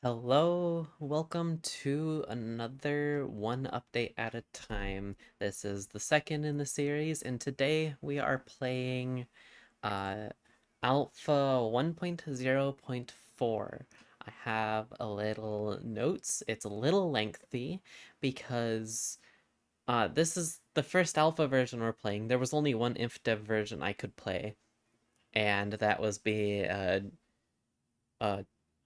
Hello, welcome to another one update at a time. This is the second in the series, and today we are playing uh, Alpha 1.0.4. I have a little notes. It's a little lengthy because this is the first alpha version we're playing. There was only one InfDev version I could play, and that was uh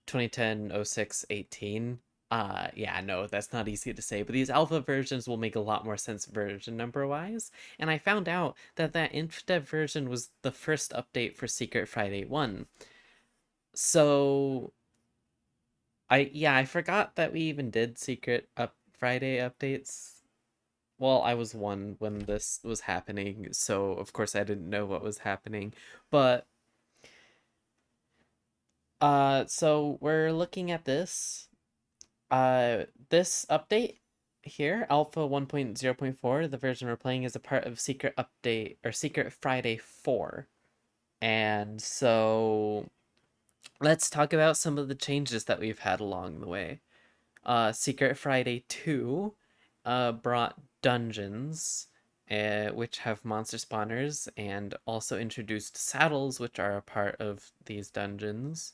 2010 06 18. Yeah, no, that's not easy to say, but these alpha versions will make a lot more sense version number wise. And I found out that InfDev version was the first update for Secret Friday 1. So I forgot that we even did Secret Up Friday updates. Well, I was one when this was happening, so of course I didn't know what was happening. But so we're looking at this update here, Alpha 1.0.4, the version we're playing, is a part of Secret Update or Secret Friday 4. And so let's talk about some of the changes that we've had along the way. Secret Friday 2 brought dungeons, which have monster spawners, and also introduced saddles, which are a part of these dungeons.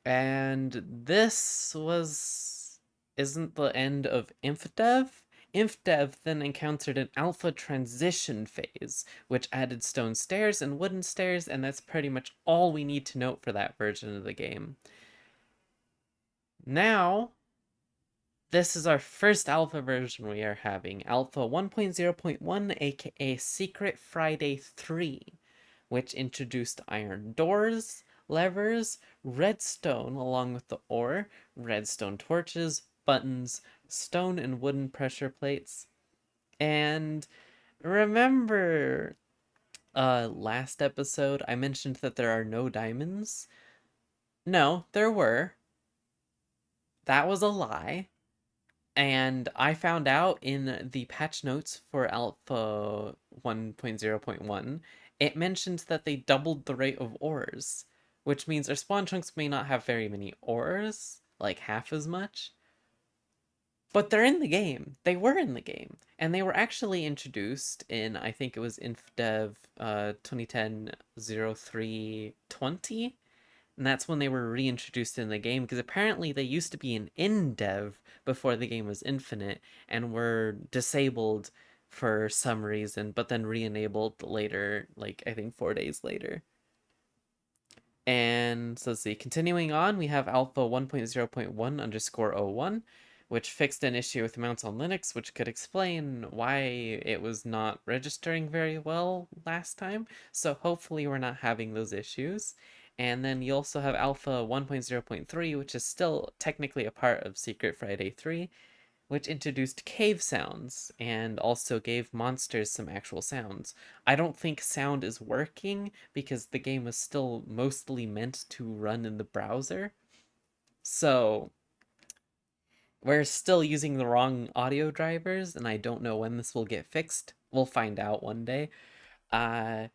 And this was isn't the end of InfDev. InfDev then encountered an alpha transition phase, which added stone stairs and wooden stairs, and that's pretty much all we need to note for that version of the game. Now, this is our first alpha version we are having, Alpha 1.0.1, aka Secret Friday 3, which introduced iron doors, levers, redstone along with the ore, redstone torches, buttons, stone and wooden pressure plates. And remember last episode I mentioned that there are no diamonds? No, there were. That was a lie. And I found out in the patch notes for Alpha 1.0.1, it mentioned that they doubled the rate of ores, which means our spawn chunks may not have very many ores, like half as much. But they're in the game. They were in the game. And they were actually introduced in, I think it was InfDev 2010 0320. And that's when they were reintroduced in the game, because apparently they used to be in dev before the game was infinite and were disabled for some reason, but then re-enabled later, like I think 4 days later. And so let's see, continuing on, we have Alpha 1.0.1_01, which fixed an issue with mounts on Linux, which could explain why it was not registering very well last time. So hopefully we're not having those issues. And then you also have Alpha 1.0.3, which is still technically a part of Secret Friday 3, which introduced cave sounds and also gave monsters some actual sounds. I don't think sound is working because the game is still mostly meant to run in the browser. So we're still using the wrong audio drivers, and I don't know when this will get fixed. We'll find out one day. Uh,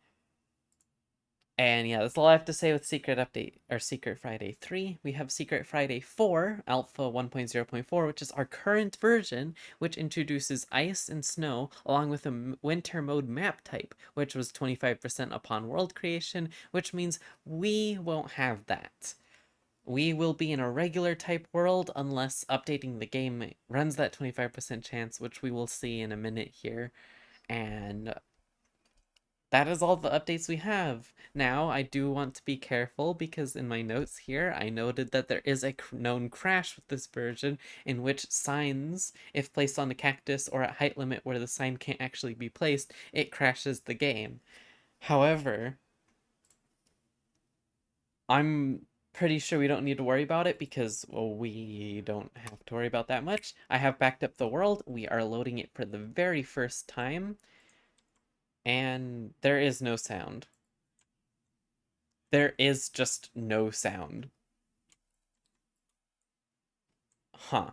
and yeah, that's all I have to say with Secret Update or Secret Friday 3. We have Secret Friday 4, Alpha 1.0.4, which is our current version, which introduces ice and snow along with a winter mode map type, which was 25% upon world creation, which means we won't have that. We will be in a regular type world unless updating the game runs that 25% chance, which we will see in a minute here. And that is all the updates we have. Now, I do want to be careful because in my notes here, I noted that there is a known crash with this version in which signs, if placed on a cactus or at height limit where the sign can't actually be placed, it crashes the game. However, I'm pretty sure we don't need to worry about it because, well, we don't have to worry about that much. I have backed up the world. We are loading it for the very first time, and there is no sound. There is just no sound. Huh.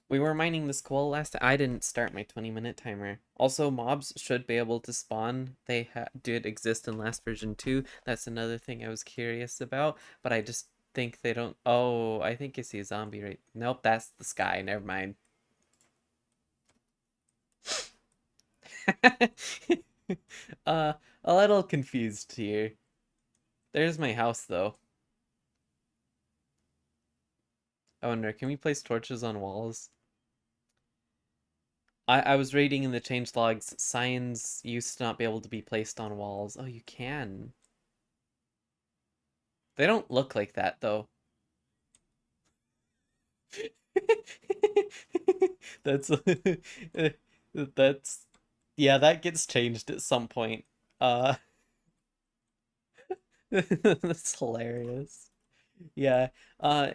We were mining this coal last time. I didn't start my 20-minute timer. Also, mobs should be able to spawn. They did exist in last version too. That's another thing I was curious about, but I just think they don't. Oh, I think you see a zombie right. Nope, that's the sky. Never mind. uh, a little confused here. There's my house, though. I wonder, can we place torches on walls? I was reading in the change logs, signs used to not be able to be placed on walls. Oh, you can. They don't look like that, though. That's that's yeah, that gets changed at some point. Uh that's hilarious. Yeah.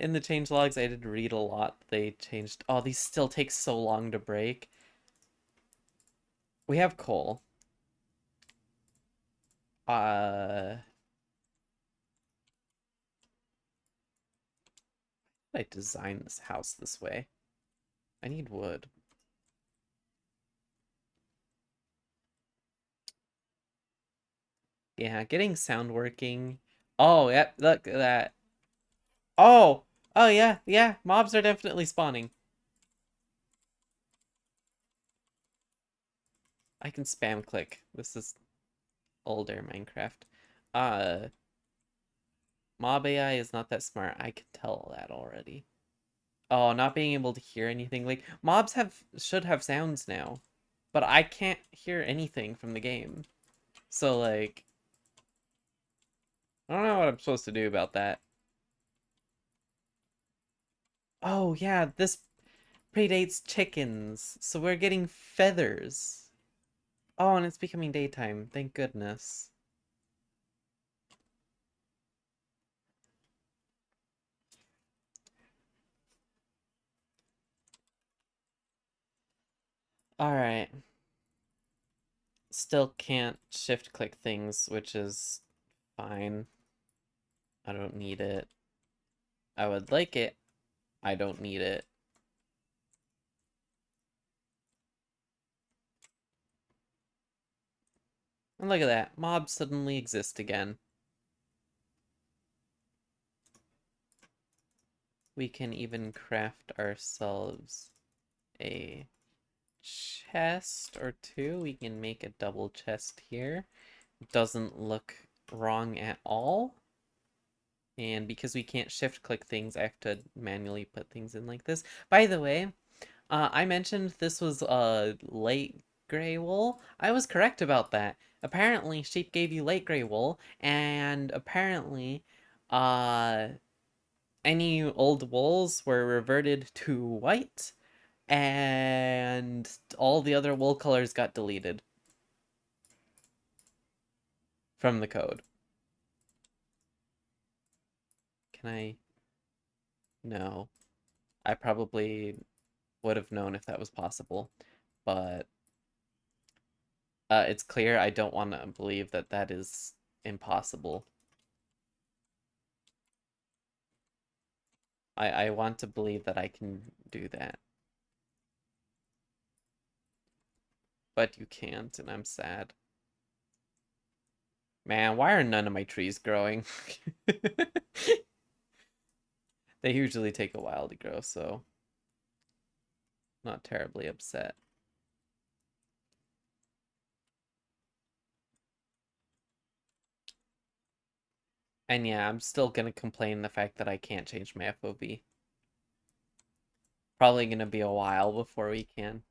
In the change logs I did read a lot. They changed. Oh, these still take so long to break. We have coal. Uh I designed this house this way. I need wood. Yeah, getting sound working. Oh, yep, look at that. Oh, oh yeah, yeah. Mobs are definitely spawning. I can spam click. This is older Minecraft. Uh, Mob AI is not that smart. I can tell that already. Oh, not being able to hear anything. Like, mobs should have sounds now, but I can't hear anything from the game. So, like, I don't know what I'm supposed to do about that. Oh, yeah, this predates chickens, so we're getting feathers. Oh, and it's becoming daytime. Thank goodness. Alright. Still can't shift click things, which is fine. I don't need it. I would like it. I don't need it. And look at that. Mobs suddenly exist again. We can even craft ourselves a chest or two. We can make a double chest here. Doesn't look wrong at all. And because we can't shift click things, I have to manually put things in like this. By the way, I mentioned this was light gray wool. I was correct about that. Apparently, sheep gave you light gray wool, and apparently, uh, any old wools were reverted to white, and all the other wool colors got deleted from the code. Can I? No. I probably would have known if that was possible, but it's clear I don't want to believe that that is impossible. I want to believe that I can do that. But you can't, and I'm sad. Man, why are none of my trees growing? They usually take a while to grow, so not terribly upset. And yeah, I'm still gonna complain the fact that I can't change my FOV. Probably gonna be a while before we can.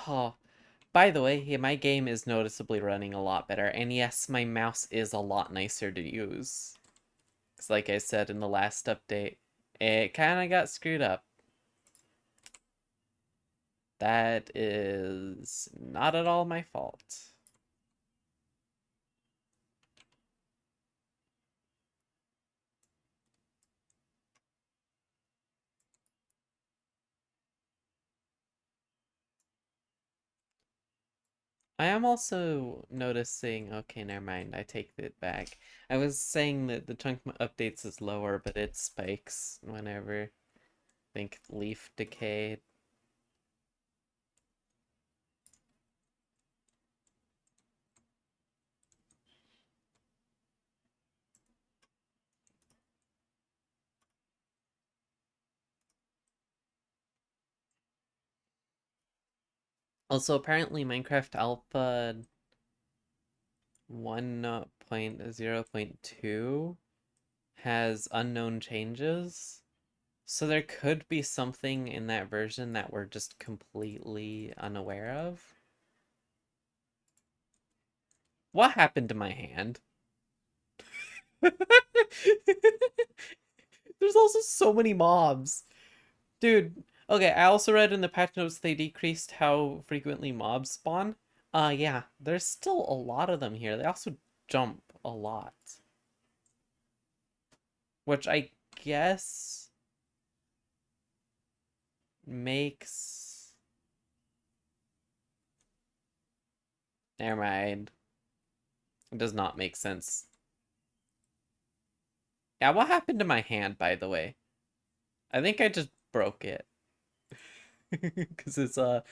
Oh, by the way, yeah, my game is noticeably running a lot better. And yes, my mouse is a lot nicer to use. Because like I said in the last update, it kind of got screwed up. That is not at all my fault. I am also noticing, okay, never mind, I take it back. I was saying that the chunk updates is lower, but it spikes whenever, I think, leaf decay. Also, apparently Minecraft Alpha 1.0.2 has unknown changes. So there could be something in that version that we're just completely unaware of. What happened to my hand? There's also so many mobs. Dude, okay, I also read in the patch notes they decreased how frequently mobs spawn. Yeah, there's still a lot of them here. They also jump a lot, which I guess makes... Never mind. It does not make sense. Yeah, what happened to my hand, by the way? I think I just broke it. Because it's not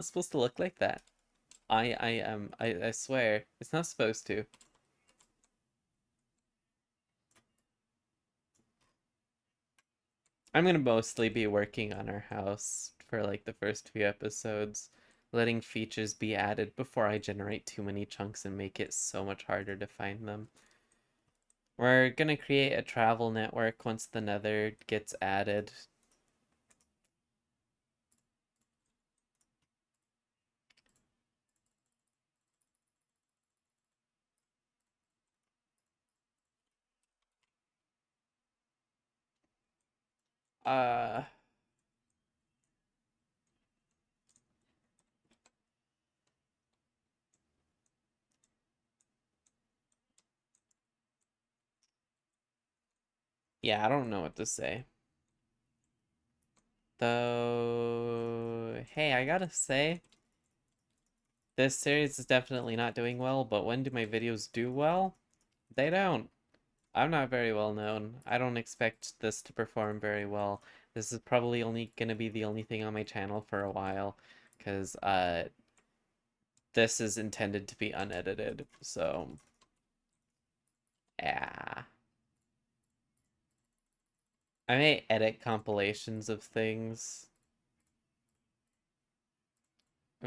supposed to look like that. I swear it's not supposed to. I'm gonna mostly be working on our house for like the first few episodes, letting features be added before I generate too many chunks and make it so much harder to find them. We're gonna create a travel network once the nether gets added. Uh, yeah, I don't know what to say. Though, hey, I gotta say, this series is definitely not doing well, but when do my videos do well? They don't. I'm not very well known. I don't expect this to perform very well. This is probably only gonna be the only thing on my channel for a while, because this is intended to be unedited, so yeah. I may edit compilations of things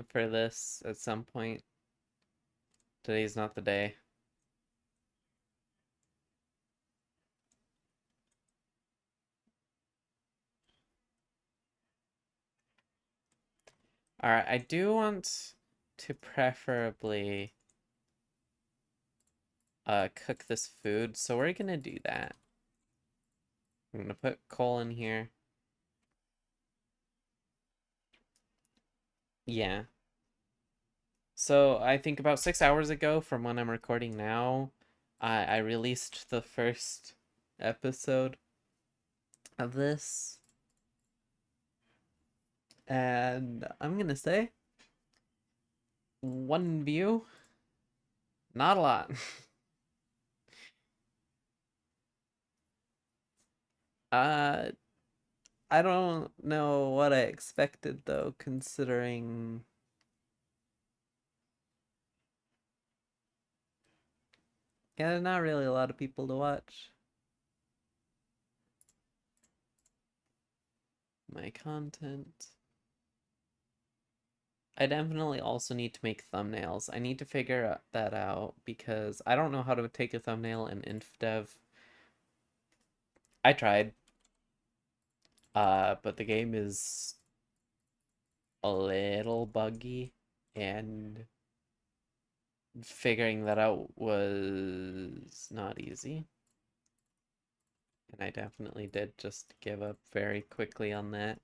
for this at some point. Today's not the day. Alright, I do want to preferably cook this food, so we're gonna do that. I'm gonna put coal in here. Yeah. So I think about 6 hours ago from when I'm recording now, I released the first episode of this. And I'm gonna say, one view, not a lot. uh, I don't know what I expected though, considering, yeah, not really a lot of people to watch my content. I definitely also need to make thumbnails. I need to figure that out because I don't know how to take a thumbnail in InfDev. I tried, but the game is a little buggy, and figuring that out was not easy. And I definitely did just give up very quickly on that.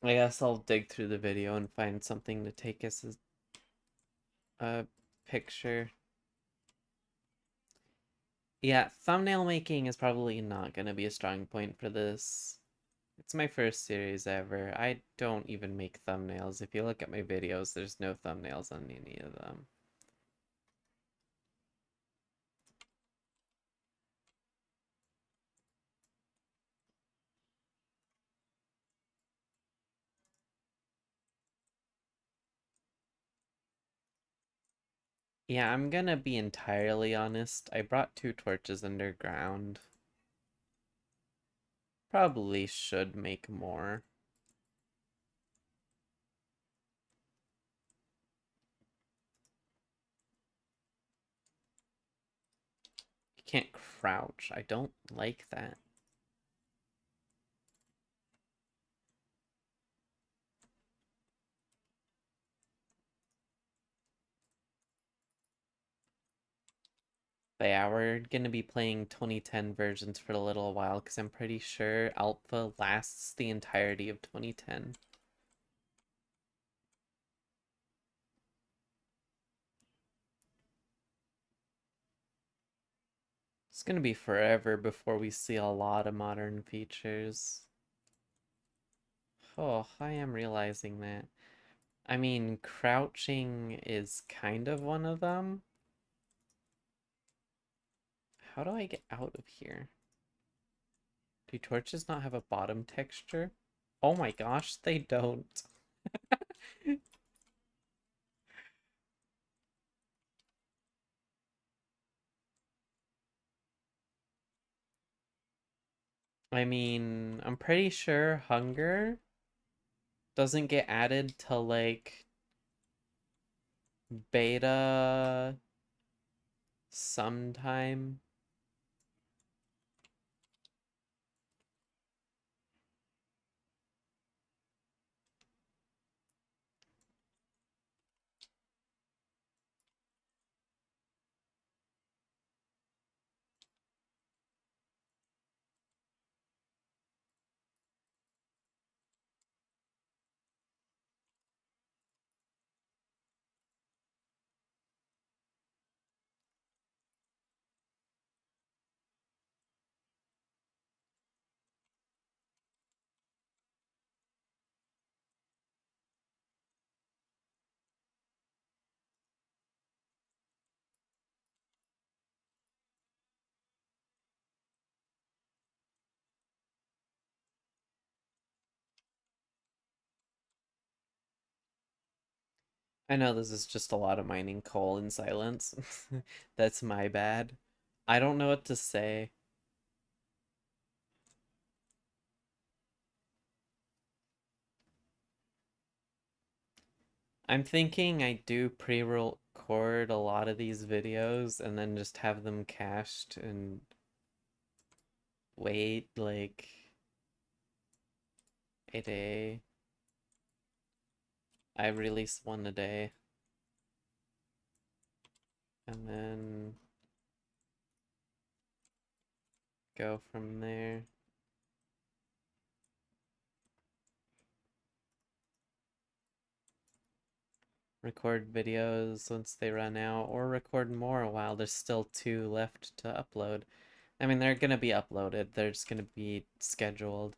I guess I'll dig through the video and find something to take as a picture. Yeah, thumbnail making is probably not going to be a strong point for this. It's my first series ever. I don't even make thumbnails. If you look at my videos, there's no thumbnails on any of them. Yeah, I'm gonna be entirely honest. I brought two torches underground Probably should make more. You can't crouch. I don't like that. But yeah, we're gonna be playing 2010 versions for a little while because I'm pretty sure alpha lasts the entirety of 2010. It's gonna be forever before we see a lot of modern features. Oh, I am realizing that. I mean, crouching is kind of one of them. How do I get out of here? Do torches not have a bottom texture? Oh my gosh, they don't. I mean, I'm pretty sure hunger doesn't get added till like beta sometime. I know this is just a lot of mining coal in silence. That's my bad. I don't know what to say. I'm thinking I do pre-record a lot of these videos and then just have them cached and wait like a day. I release one a day and then go from there. Record videos once they run out, or record more while there's still 2 left to upload. I mean, they're gonna be uploaded, they're just gonna be scheduled.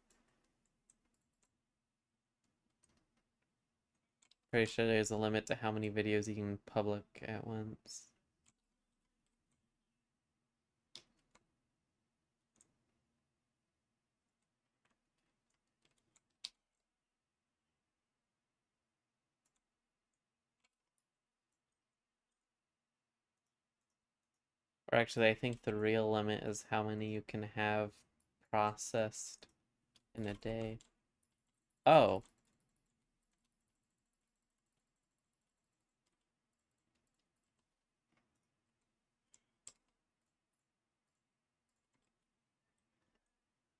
Pretty sure there's a limit to how many videos you can public at once. Or actually, I think the real limit is how many you can have processed in a day. Oh,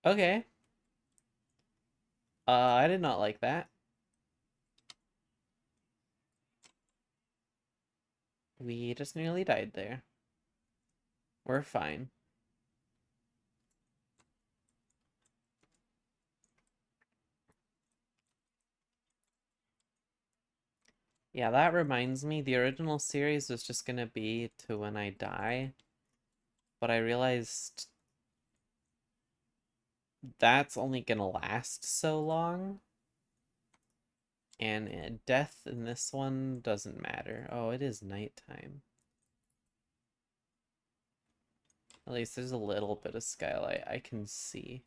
okay. I did not like that. We just nearly died there. We're fine. Yeah, that reminds me, the original series was just gonna be to when I die, but I realized that's only gonna last so long, and death in this one doesn't matter. Oh, it is nighttime. At least there's a little bit of skylight I can see.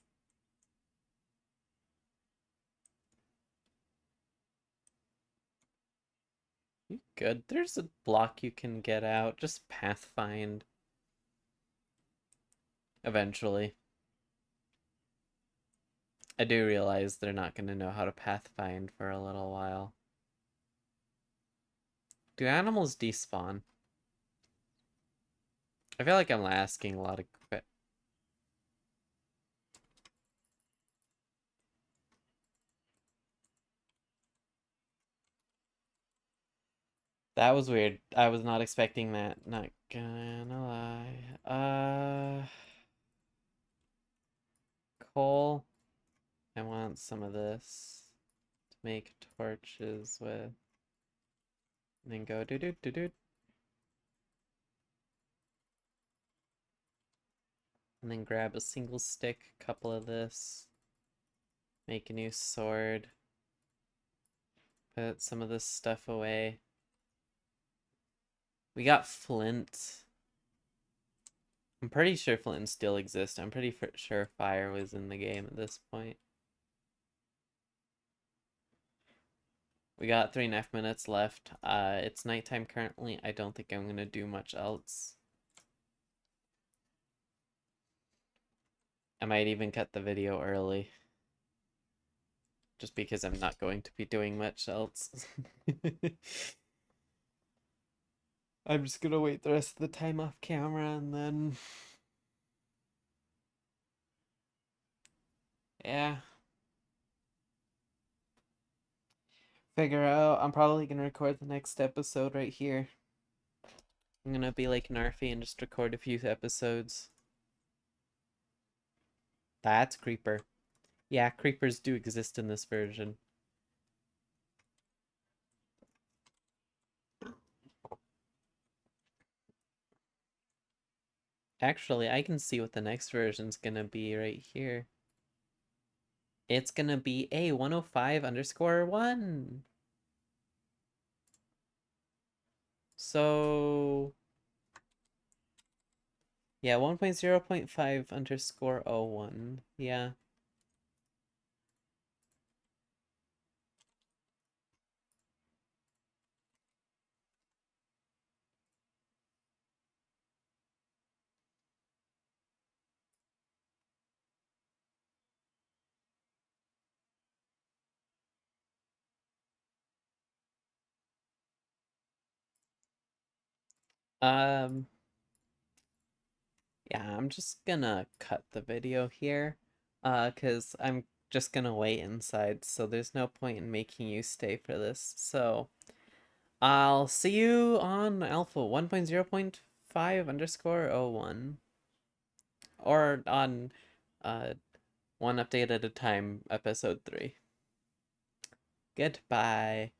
You good? There's a block you can get out. Just pathfind. Eventually. I do realize they're not going to know how to pathfind for a little while. Do animals despawn? I feel like I'm asking a lot of... That was weird. I was not expecting that. Not gonna lie. Coal. I want some of this to make torches with. And then go do do do do. And then grab a single stick, couple of this. Make a new sword. Put some of this stuff away. We got flint. I'm pretty sure flint and steel exist. I'm pretty sure fire was in the game at this point. We got 3.5 minutes left. It's nighttime currently. I don't think I'm gonna do much else. I might even cut the video early. Just because I'm not going to be doing much else. I'm just gonna wait the rest of the time off camera and then... Yeah. Figure out. I'm probably gonna record the next episode right here. I'm gonna be like Narfi and just record a few episodes. That's Creeper. Yeah, creepers do exist in this version. Actually, I can see what the next version's gonna be right here. It's gonna be a1.0.5_1. So yeah, 1.0.5_01. Yeah. Um, yeah, I'm just gonna cut the video here. Cause I'm just gonna wait inside, so there's no point in making you stay for this. So I'll see you on Alpha 1.0.5_01. Or on one update at a time, episode 3. Goodbye.